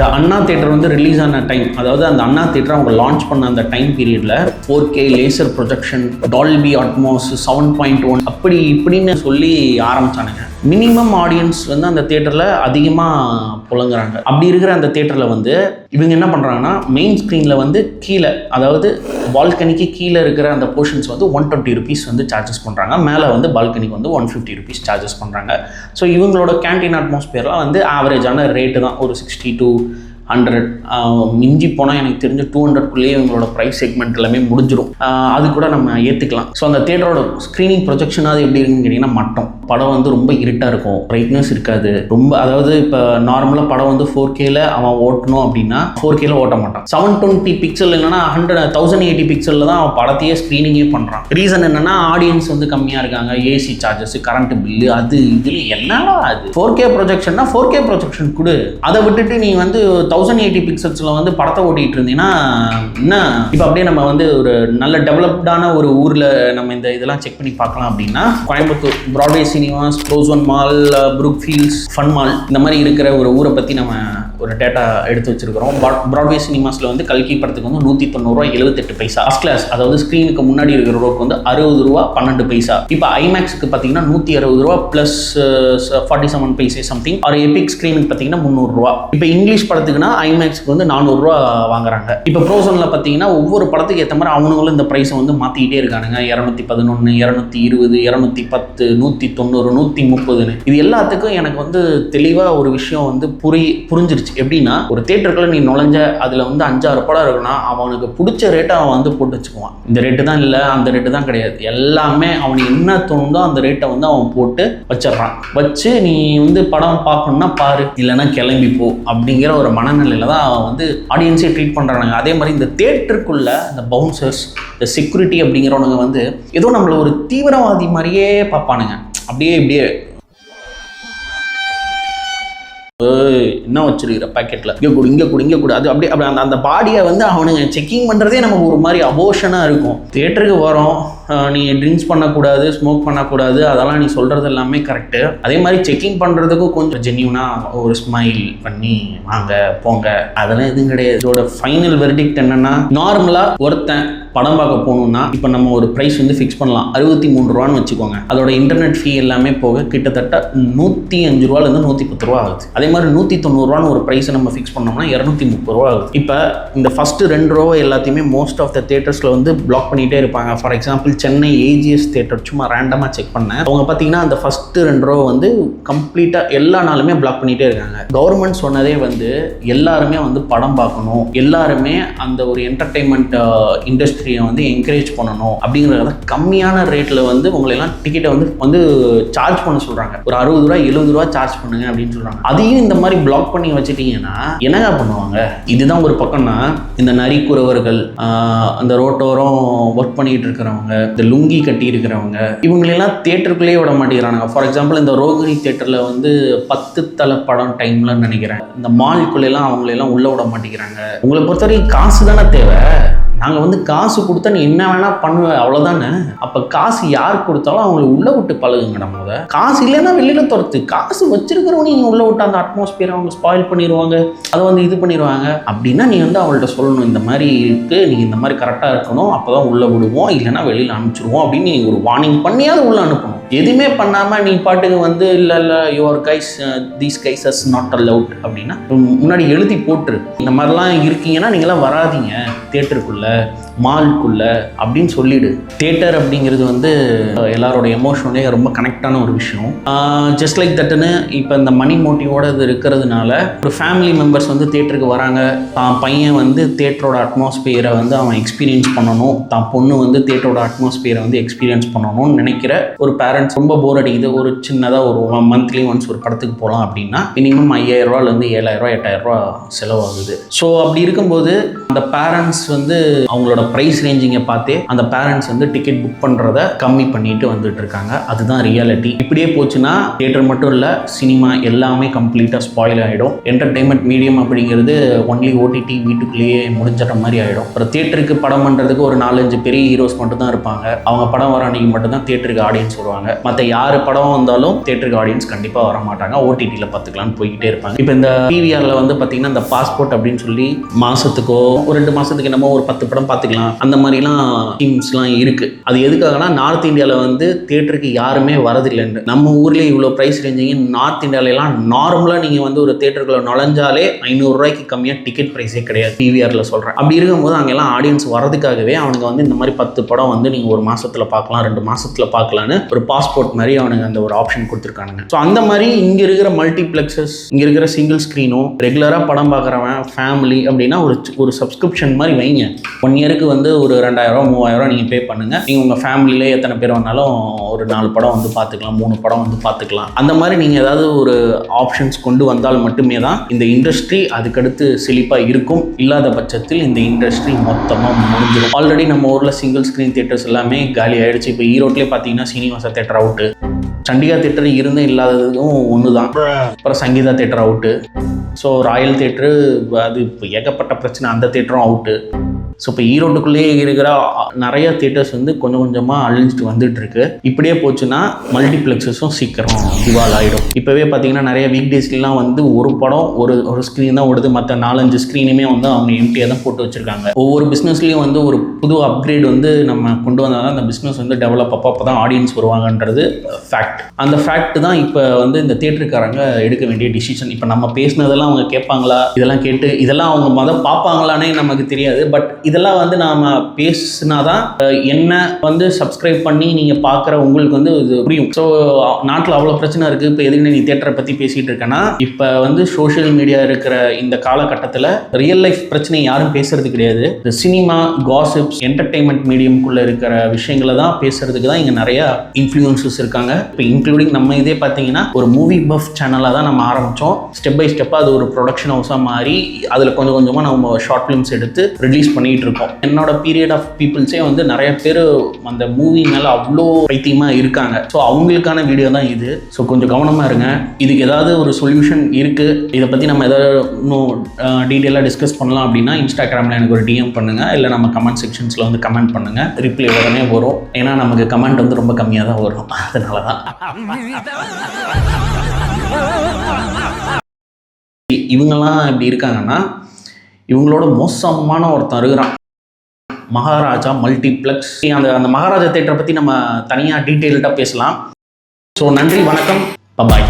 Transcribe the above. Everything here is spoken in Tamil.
இந்த அண்ணா தியேட்டர் வந்து ரிலீஸ் ஆன டைம், அதாவது அந்த அண்ணா தியேட்டர் அவங்க லான்ச் பண்ண அந்த டைம் பீரியட்ல 4K laser projection, Dolby Atmos, 7.1 அப்படி இப்படின்னு சொல்லி ஆரம்பிச்சானுங்க. மினிமம் ஆடியன்ஸ் வந்து அந்த தியேட்டரில் அதிகமாக புழங்குறாங்க. அப்படி இருக்கிற அந்த தியேட்டரில் வந்து இவங்க என்ன பண்ணுறாங்கன்னா, மெயின் ஸ்க்ரீனில் வந்து கீழே, அதாவது பால்கனிக்கு கீழே இருக்கிற அந்த போர்ஷன்ஸ் வந்து 120 ருபீஸ் வந்து சார்ஜஸ் பண்ணுறாங்க. மேலே வந்து பால்கனிக்கு வந்து 150 ருபீஸ் சார்ஜஸ் பண்ணுறாங்க. ஸோ இவங்களோட கேன்டீன் அட்மாஸ்பியர்லாம் வந்து ஆவரேஜான ரேட்டு தான், ஒரு 60 to 100, மிஞ்சி போனால் எனக்கு தெரிஞ்ச 200குள்ளேயே இவங்களோட ப்ரைஸ் செக்மெண்ட் எல்லாமே முடிஞ்சிடும். அது கூட நம்ம ஏற்றுக்கலாம். ஸோ அந்த தியேட்டரோட ஸ்க்ரீனிங் ப்ரொஜெக்ஷன் அது எப்படி இருக்குன்னு கேட்டிங்கன்னா, மட்டம் படம் வந்து ரொம்ப இருட்டாக இருக்கும், பிரைட்னஸ் இருக்காது ரொம்ப. அதாவது இப்போ நார்மலாக படம் வந்து 4Kல அவன் ஓட்டணும் அப்படின்னா 4Kல ஓட்ட மாட்டான். 720 பிக்சல் இல்லைன்னா 1080 பிக்சலில் தான் அவன் படத்தையே ஸ்க்ரீனிங்கே பண்ணுறான். ரீசன் என்னென்னா, ஆடியன்ஸ் வந்து கம்மியாக இருக்காங்க, ஏசி சார்ஜஸ், கரண்ட் பில்லு, அது இதில் என்னன்னா அது 4K ப்ரொஜெக்ஷன்னா 4K ப்ரொஜெக்ஷன் கொடு. அதை விட்டுட்டு நீ வந்து 1080 பிக்சல்ஸில் வந்து படத்தை ஓட்டிகிட்டு இருந்தீங்கன்னா என்ன? இப்போ அப்படியே நம்ம வந்து ஒரு நல்ல டெவலப்டான ஒரு ஊரில் நம்ம இந்த இதெல்லாம் செக் பண்ணி பார்க்கலாம் அப்படின்னா, Coimbatore Broadway cinemas, Prozone mall, Brook fields, fun mall, இந்த மாதிரி இருக்கிற ஒரு ஊரை பற்றி நம்ம ஒரு டேட்டா எடுத்து வச்சிருக்கிறோம். பிராட்வே சினிமாஸில் வந்து கல்கி படத்துக்கு வந்து 190 ரூபா 78 பைசா ஃபர்ஸ்ட் கிளாஸ், அதாவது ஸ்க்ரீனுக்கு முன்னாடி இருக்கிற ரோக்கு வந்து 60 ரூபா 12 பைசா. இப்போ ஐமேக்ஸுக்கு பார்த்தீங்கன்னா 160 ரூபா ப்ளஸ் 47 பைசே சம்திங். ஒரு எபிக் ஸ்க்ரீனுக்கு பார்த்தீங்கன்னா 300 ரூபா. இப்போ இங்கிலீஷ் படத்துக்குன்னா ஐமேக்ஸுக்கு வந்து 400 ரூபா வாங்குறாங்க. இப்போ ப்ரோசோனில் பார்த்தீங்கன்னா ஒவ்வொரு படத்துக்கு ஏற்ற மாதிரி அவங்களும் இந்த ப்ரைஸை வந்து மாற்றிக்கிட்டே இருக்கானுங்க. 211, 220, 210, 190, 130. இது எல்லாத்துக்கும் எனக்கு வந்து தெளிவாக ஒரு விஷயம் வந்து புரிஞ்சிருச்சு. எப்படின்னா, ஒரு தியேட்டருக்குள்ள நீ நுழைஞ்ச அதில் வந்து 5-6 படம் இருக்குன்னா அவனுக்கு பிடிச்ச ரேட்டை அவன் வந்து போட்டு வச்சுக்குவான். இந்த ரேட்டு தான் இல்லை, அந்த ரேட்டு தான் கிடையாது, எல்லாமே அவனுக்கு என்ன தோணுதோ அந்த ரேட்டை வந்து அவன் போட்டு வச்சிடறான். வச்சு நீ வந்து படம் பார்க்கணுன்னா பாரு, இல்லைன்னா கிளம்பி போ அப்படிங்கிற ஒரு மனநிலையில தான் அவன் வந்து ஆடியன்ஸே ட்ரீட் பண்ணுறானுங்க. அதே மாதிரி இந்த தியேட்டருக்குள்ள இந்த பவுன்சர்ஸ், இந்த செக்யூரிட்டி அப்படிங்கிறவனுங்க வந்து ஏதோ நம்மளை ஒரு தீவிரவாதி மாதிரியே பார்ப்பானுங்க. அப்படியே இப்படியே என்ன வச்சிருக்கிற பாக்கெட்டில் இங்கே கூட அது அப்படியே அந்த பாடியை வந்து அவனுங்க செக்கிங் பண்ணுறதே நமக்கு ஒரு மாதிரி அபோஷனாக இருக்கும். தியேட்டருக்கு வரோம், நீ ட்ரிங்க்ஸ் பண்ணக்கூடாது, ஸ்மோக் பண்ணக்கூடாது, அதெல்லாம் நீ சொல்கிறது எல்லாமே கரெக்டு. அதே மாதிரி செக்கிங் பண்ணுறதுக்கும் கொஞ்சம் ஜென்யூனாக ஒரு ஸ்மைல் பண்ணி வாங்க போங்க, அதெல்லாம் எதுவும் கிடையாது. இதோட ஃபைனல் வெர்டிக்ட் என்னென்னா, நார்மலாக ஒருத்தன் படம் பார்க்க போகணுன்னா இப்போ நம்ம ஒரு ப்ரைஸ் வந்து ஃபிக்ஸ் பண்ணலாம். 63 ரூபான்னு வச்சுக்கோங்க. அதோட இன்டர்நெட் ஃபீ எல்லாமே போக கிட்டத்தட்ட 105 ரூபாலேருந்து 110 ரூபா ஆகுது. அதே மாதிரி 190 ரூபான்னு ஒரு ப்ரைஸை நம்ம ஃபிக்ஸ் பண்ணோம்னா 230 ரூபா ஆகுது. இப்போ இந்த ஃபஸ்ட்டு 2 ரூபா எல்லாத்தையுமே மோஸ்ட் ஆஃப் த தியேட்டர்ஸில் வந்து பிளாக் பண்ணிகிட்டே இருப்பாங்க. For example Chennai AGS theatre சும்மா ரேண்டமாக செக் பண்ணேன். அவங்க பார்த்தீங்கன்னா அந்த ஃபஸ்ட்டு 2 ரூபா வந்து கம்ப்ளீட்டாக எல்லா நாளுமே பிளாக் பண்ணிகிட்டே இருக்காங்க. கவர்மெண்ட் சொன்னதே வந்து எல்லாருமே வந்து படம் பார்க்கணும், எல்லாருமே அந்த ஒரு என்டர்டெயின்மெண்ட் இண்டஸ்ட்ரி வந்து என்கரேஜ் பண்ணணும் அப்படிங்கிறத கம்மியான ரேட்டில் வந்து உங்களெல்லாம் டிக்கெட்டை வந்து சார்ஜ் பண்ண சொல்கிறாங்க. ஒரு 60 ரூபா 70 ரூபா சார்ஜ் பண்ணுங்க அப்படின்னு சொல்கிறாங்க. அதையும் இந்த மாதிரி பிளாக் பண்ணி வச்சுட்டீங்கன்னா என்னங்க பண்ணுவாங்க? இதுதான் ஒரு பக்கம்னா, இந்த நரிக்குறவர்கள், அந்த ரோட்டோரம் ஒர்க் பண்ணிட்டு இருக்கிறவங்க, இந்த லுங்கி கட்டி இருக்கிறவங்க, இவங்களெல்லாம் தியேட்டருக்குள்ளேயே விட மாட்டேங்கிறாங்க. ஃபார் எக்ஸாம்பிள் இந்த ரோகிணி தியேட்டரில் வந்து 10 தலை படம் டைம்ல நினைக்கிறேன், இந்த மால்குள்ளெல்லாம் அவங்களெல்லாம் உள்ள விட மாட்டேங்கிறாங்க. உங்களை பொறுத்தவரைக்கும் காசு தானே தேவை. நாங்கள் வந்து காசு கொடுத்தா நீ என்ன வேணால் பண்ணுவேன், அவ்வளோதானே. அப்போ காசு யார் கொடுத்தாலும் அவங்களை உள்ளே விட்டு பழகுங்க. நம்ம காசு இல்லைன்னா வெளியில் துரத்து, காசு வச்சிருக்கிறவங்க நீங்கள் உள்ளே விட்டு அந்த அட்மாஸ்பியரை அவங்க ஸ்பாயில் பண்ணிடுவாங்க, அதை வந்து இது பண்ணிடுவாங்க. அப்படின்னா நீ வந்து அவங்கள்ட்ட சொல்லணும், இந்த மாதிரி இருக்குது, நீங்கள் இந்த மாதிரி கரெக்டாக இருக்கணும், அப்போ தான் உள்ளே விடுவோம், இல்லைன்னா வெளியில் அனுப்பிச்சிடுவோம் அப்படின்னு நீங்கள் ஒரு வார்னிங் பண்ணியாவது உள்ளே அனுப்பணும். எதுவுமே பண்ணாமல் நீ பாட்டுக்கு வந்து இல்லை your guys these guys as not allowed அப்படின்னா முன்னாடி எழுதி போட்டுரு. இந்த மாதிரிலாம் இருக்கீங்கன்னா நீங்களாம் வராதிங்க தியேட்டருக்குள்ள, மால்குள்ள அப்படின்னு சொல்லிடு. தியேட்டர் அப்படிங்கிறது வந்து எல்லாரோட எமோஷனோடய ரொம்ப கனெக்டான ஒரு விஷயம். ஜஸ்ட் லைக் தட்டுன்னு இப்போ இந்த மணி மோட்டிவோட இது இருக்கிறதுனால ஒரு ஃபேமிலி மெம்பர்ஸ் வந்து தியேட்டருக்கு வராங்க. தான் பையன் வந்து தியேட்டரோட அட்மாஸ்பியரை வந்து அவன் எக்ஸ்பீரியன்ஸ் பண்ணணும், தான் பொண்ணு வந்து தியேட்டரோட அட்மாஸ்பியரை வந்து எக்ஸ்பீரியன்ஸ் பண்ணணும்னு நினைக்கிற ஒரு பேரண்ட்ஸ், ரொம்ப போர் அடிக்குது, ஒரு சின்னதாக ஒரு மந்த்லி ஒன்ஸ் ஒரு படத்துக்கு போகலாம் அப்படின்னா மினிமம் 5000 ரூபாலேருந்து 7000 ரூபா 8000 ரூபா செலவாகுது. ஸோ அப்படி இருக்கும்போது அந்த பேரண்ட்ஸ் வந்து அவங்களோட ப்ரைஸ் ரேஞ்சிங்கை பார்த்தே அந்த பேரண்ட்ஸ் வந்து டிக்கெட் புக் பண்ணுறத கம்மி பண்ணிட்டு வந்துட்டு இருக்காங்க. அதுதான் ரியாலிட்டி. இப்படியே போச்சுன்னா தியேட்டர் மட்டும் இல்லை, சினிமா எல்லாமே கம்ப்ளீட்டாக ஸ்பாயில் ஆகிடும். என்டர்டெயின்மெண்ட் மீடியம் அப்படிங்கிறது ஒன்லி ஓடிடி வீட்டுக்குள்ளேயே முடிஞ்சிட மாதிரி ஆகிடும். அப்புறம் தியேட்டருக்கு படம் பண்ணுறதுக்கு ஒரு 4-5 பெரிய ஹீரோஸ் மட்டும் தான் இருப்பாங்க. அவங்க படம் வர அன்னைக்கு மட்டும் தான் தியேட்டருக்கு ஆடியன்ஸ் வருவாங்க. மற்ற யார் படம் வந்தாலும் தியேட்டருக்கு ஆடியன்ஸ் கண்டிப்பாக வர மாட்டாங்க. ஓடிடியில் பார்த்துக்கலான்னு போய்கிட்டே இருப்பாங்க. இப்போ இந்த பிவிஆரில் வந்து பார்த்தீங்கன்னா இந்த பாஸ்போர்ட் அப்படின்னு சொல்லி மாதத்துக்கோ ஒரு 2 மாதத்துக்கு என்னமோ ஒரு 10 படம் பார்த்துக்கலாம், அந்த மாதிரிலாம் ஸ்கீம்ஸ்லாம் இருக்குது. அது எதுக்காகனா நார்த் இந்தியாவில் வந்து தியேட்டருக்கு யாருமே வரதில்லைன்னு. நம்ம ஊர்லேயே இவ்வளோ ப்ரைஸ் ரேஞ்சிங்க, நார்த் இந்தியாவிலாம் நார்மலாக நீங்கள் வந்து ஒரு தியேட்டருக்குள்ள நுழைஞ்சாலே 500 ரூபாய்க்கு கம்மியாக டிக்கெட் ப்ரைஸே கிடையாது. பிவிஆரில் சொல்கிறேன். அப்படி இருக்கும்போது அங்கெல்லாம் ஆடியன்ஸ் வரதுக்காகவே அவனுக்கு வந்து இந்த மாதிரி 10 படம் வந்து நீங்கள் ஒரு மாதத்தில் பார்க்கலாம், 2 மாதத்தில் பார்க்கலான்னு ஒரு பாஸ்போர்ட் மாதிரி அவனுக்கு அந்த ஒரு ஆப்ஷன் கொடுத்துருக்கானுங்க. ஸோ அந்த மாதிரி இங்கே இருக்கிற மல்டிப்ளெக்ஸஸ், இங்கே இருக்கிற சிங்கிள் ஸ்க்ரீனும் ரெகுலராக படம் பார்க்குறவன் ஃபேமிலி அப்படின்னா ஒரு சப்ஸ்கிரிப்ஷன் மாதிரி வைங்க. 1 இயருக்கு வந்து ஒரு 2000 3000 நீங்கள் பே பண்ணுங்கள். நீங்கள் உங்கள் ஃபேமிலியிலே எத்தனை பேர் வந்தாலும் ஒரு 4 படம் வந்து பார்த்துக்கலாம், 3 படம் வந்து பார்த்துக்கலாம். அந்த மாதிரி நீங்கள் ஏதாவது ஒரு ஆப்ஷன்ஸ் கொண்டு வந்தால் மட்டுமே தான் இந்த இண்டஸ்ட்ரி அதுக்கடுத்து செழிப்பாக இருக்கும். இல்லாத பட்சத்தில் இந்த இண்டஸ்ட்ரி மொத்தமாக முடிஞ்சிடும். ஆல்ரெடி நம்ம ஊரில் சிங்கிள் ஸ்க்ரீன் தியேட்டர்ஸ் எல்லாமே காலி ஆகிடுச்சு. இப்போ ஈரோட்லேயே பார்த்தீங்கன்னா Srinivasa theatre out, Chandika theatre இருந்தும் இல்லாததும் ஒன்று தான். அப்புறம் Sangeetha theatre out. So Royal theatre அது இப்போ ஏகப்பட்ட பிரச்சனை, அந்த தேட்டரும் அவுட்டு. ஸோ இப்போ ஈரோட்டுக்குள்ளேயே இருக்கிற நிறைய தியேட்டர்ஸ் வந்து கொஞ்சம் கொஞ்சமாக அழிஞ்சிட்டு வந்துட்டு இருக்கு. இப்படியே போச்சுன்னா மல்டிப்ளெக்ஸஸும் சீக்கிரம் திவால் ஆகிடும். இப்போவே பார்த்தீங்கன்னா நிறைய வீக் டேஸ்லாம் வந்து ஒரு படம் ஒரு ஸ்க்ரீன் தான் ஓடுது, மற்ற 4-5 ஸ்க்ரீனுமே வந்து அவங்க எம்டியாக தான் போட்டு வச்சுருக்காங்க. ஒவ்வொரு பிஸ்னஸ்லேயும் வந்து ஒரு புது அப்கிரேட் வந்து நம்ம கொண்டு வந்தால் தான் அந்த பிஸ்னஸ் வந்து டெவலப் அப்போ தான் ஆடியன்ஸ் வருவாங்கன்றது ஃபேக்ட். அந்த ஃபேக்ட் தான் இப்போ வந்து இந்த தியேட்டருக்காரங்க எடுக்க வேண்டிய டிசிஷன். இப்போ நம்ம பேசினதெல்லாம் அவங்க கேட்பாங்களா, இதெல்லாம் கேட்டு இதெல்லாம் அவங்க பார்ப்பாங்களானே நமக்கு தெரியாது. பட் இதெல்லாம் வந்து நாம பேசினாதான் என்ன வந்து சப்ஸ்கிரைப் பண்ணி நீங்கள் பார்க்குற உங்களுக்கு வந்து இது புரியும். ஸோ நாட்டில் அவ்வளோ பிரச்சனை இருக்குது. இப்போ எதுக்கு நீ தியேட்டரை பற்றி பேசிகிட்டு இருக்கேன்னா, இப்போ வந்து சோஷியல் மீடியா இருக்கிற இந்த காலகட்டத்தில் ரியல் லைஃப் பிரச்சனை யாரும் பேசுறது கிடையாது. இந்த சினிமா காசிப்ஸ் என்டர்டெயின்மெண்ட் மீடியம்குள்ளே இருக்கிற விஷயங்களை தான் பேசுறதுக்கு தான் இங்கே நிறைய இன்ஃப்ளூயன்சஸ் இருக்காங்க. இப்போ இன்க்ளூடிங் நம்ம இதே பார்த்தீங்கன்னா ஒரு மூவி பஃப் சேனலாக தான் நம்ம ஆரம்பித்தோம். ஸ்டெப் பை ஸ்டெப்பாக அது ஒரு ப்ரொடக்ஷன் ஹவுஸாக மாறி அதில் கொஞ்சம் கொஞ்சமாக நம்ம ஷார்ட் ஃபிலிம்ஸ் எடுத்து ரிலீஸ் பண்ணிட்டு இருக்கோம். என்னோட பீரியட் ஆஃப் பீப்புள்ஸே வந்து நிறைய பேர் அந்த மூவி மேலே அவ்வளோ பைத்தியமாக இருக்காங்க. ஸோ அவங்களுக்கான வீடியோ தான் இது. ஸோ கொஞ்சம் கவனமாக இருங்க. இதுக்கு ஏதாவது ஒரு சொல்யூஷன் இருக்குது, இதை பற்றி நம்ம ஏதாவது இன்னும் டீட்டெயிலாக டிஸ்கஸ் பண்ணலாம் அப்படின்னா இன்ஸ்டாகிராமில் எனக்கு ஒரு டிஎம் பண்ணுங்கள், இல்லை நம்ம கமெண்ட் செக்ஷன்ஸில் வந்து கமெண்ட் பண்ணுங்கள். ரிப்ளை உடனே வரும். ஏன்னா நமக்கு கமெண்ட் வந்து ரொம்ப கம்மியாக தான் வரும். அதனால தான் இவங்கெல்லாம் இப்படி இருக்காங்கன்னா, இவங்களோட மோசமான ஒருத்தன் இருக்கிறான், மகாராஜா மல்டிப்ளெக்ஸ். அந்த மகாராஜா தேட்டரை பற்றி நம்ம தனியாக டீட்டெயில்டாக பேசலாம். ஸோ நன்றி, வணக்கம், பபாய்.